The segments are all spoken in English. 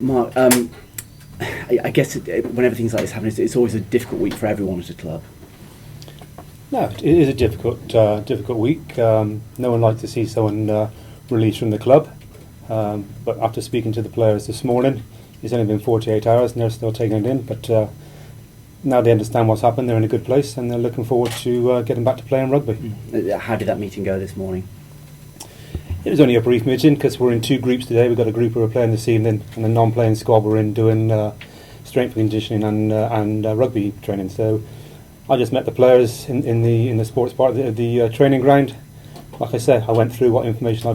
Mark, I guess when everything's like this happens, it's always a difficult week for everyone at a club. No, it is a difficult week. No one likes to see someone released from the club. But after speaking to the players this morning, it's only been 48 hours and they're still taking it in. But now they understand what's happened, they're in a good place and they're looking forward to getting back to playing rugby. How did that meeting go this morning? It was only a brief meeting because we're in two groups today. We've got a group who are playing this evening and the non-playing squad we're in doing strength and conditioning and rugby training. So I just met the players in the sports part of the training ground. Like I said, I went through what information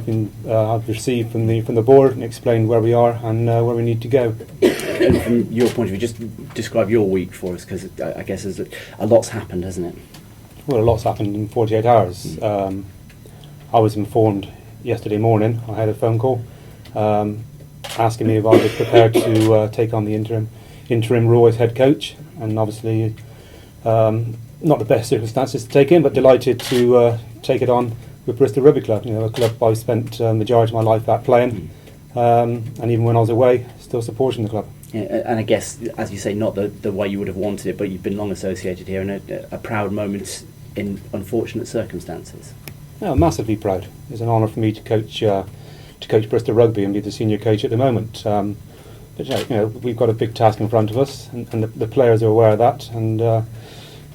I've received from the board and explained where we are and where we need to go. And from your point of view, just describe your week for us, because I guess a lot's happened, hasn't it? Well, a lot's happened in 48 hours. I was informed yesterday morning. I had a phone call asking me if I was prepared to take on the interim role as head coach, and obviously not the best circumstances to take in, but delighted to take it on with Bristol Rugby Club. You know, a club I've spent the majority of my life at playing, and even when I was away, still supporting the club. Yeah, and I guess, as you say, not the way you would have wanted it, but you've been long associated here, and a proud moment in unfortunate circumstances. Yeah, massively proud. It's an honour for me to coach Bristol Rugby and be the senior coach at the moment. But you know, we've got a big task in front of us, and the players are aware of that. And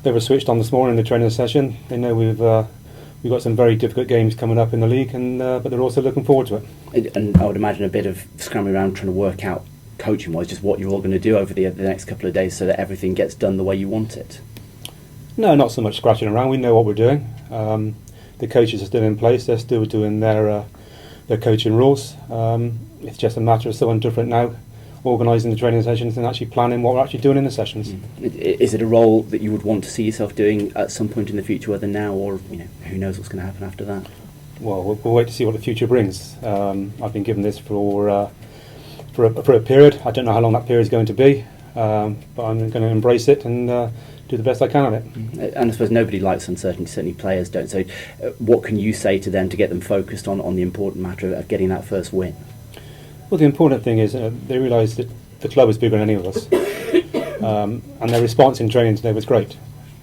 they were switched on this morning in the training session. They know we've got some very difficult games coming up in the league, and but they're also looking forward to it. And I would imagine a bit of scrambling around trying to work out, coaching-wise, just what you're all going to do over the next couple of days so that everything gets done the way you want it. No, not so much scratching around. We know what we're doing. The coaches are still in place. They're still doing their coaching rules. It's just a matter of someone different now, organising the training sessions and actually planning what we're actually doing in the sessions. Is it a role that you would want to see yourself doing at some point in the future, whether now or who knows what's going to happen after that? Well, we'll wait to see what the future brings. I've been given this for a period. I don't know how long that period is going to be, but I'm going to embrace it and do the best I can at it. And I suppose nobody likes uncertainty, certainly players don't. So what can you say to them to get them focused on the important matter of getting that first win? Well, the important thing is they realise that the club is bigger than any of us. And their response in training today was great.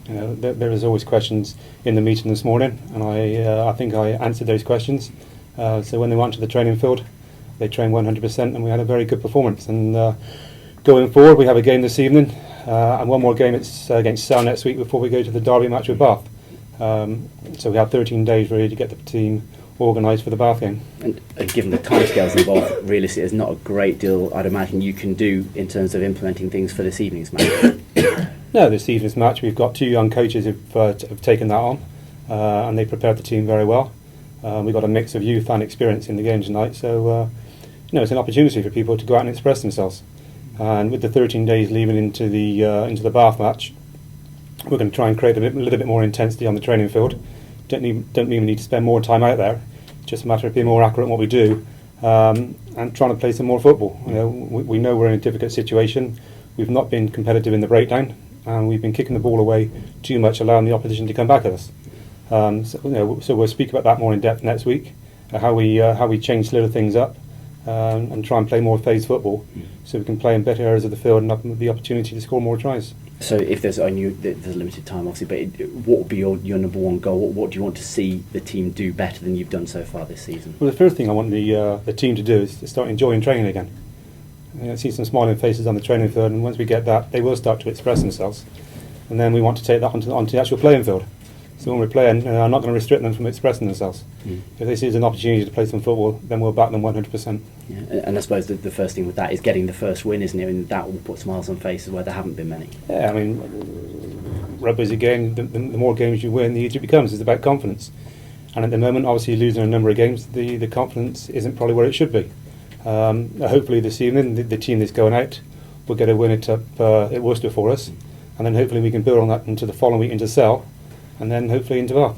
You know, there was always questions in the meeting this morning, and I think I answered those questions. So when they went to the training field, they trained 100%, and we had a very good performance. And going forward, we have a game this evening, and one more game against Sale next week before we go to the derby match with Bath. So we have 13 days really to get the team organised for the Bath game. And given the timescales involved, realistically, there's not a great deal, I'd imagine, you can do in terms of implementing things for this evening's match. No, this evening's match, we've got two young coaches who've have taken that on, and they prepared the team very well. We've got a mix of youth and experience in the game tonight, so it's an opportunity for people to go out and express themselves. And with the 13 days leading into the Bath match, we're going to try and create a little bit more intensity on the training field. Don't even need to spend more time out there. It's just a matter of being more accurate in what we do, and trying to play some more football. You know, we know we're in a difficult situation. We've not been competitive in the breakdown, and we've been kicking the ball away too much, allowing the opposition to come back at us. So we'll speak about that more in depth next week, how we change little things up, and try and play more phased football, so we can play in better areas of the field and have the opportunity to score more tries. So if there's limited time, obviously, but what would be your number one goal? What do you want to see the team do better than you've done so far this season? Well, the first thing I want the team to do is to start enjoying training again. I see some smiling faces on the training field, and once we get that, they will start to express themselves. And then we want to take that onto the actual playing field. So when we're playing, I'm not going to restrict them from expressing themselves. If they see it as an opportunity to play some football, then we'll back them 100%. Yeah, and I suppose the first thing with that is getting the first win, isn't it? And that will put smiles on faces where there haven't been many. Yeah, I mean, rugby's a game. The more games you win, the easier it becomes. It's about confidence. And at the moment, obviously, losing a number of games, the confidence isn't probably where it should be. Hopefully this evening, the team that's going out will get a win at Worcester for us. And then hopefully we can build on that into the following week into Sale, and then hopefully into Bath.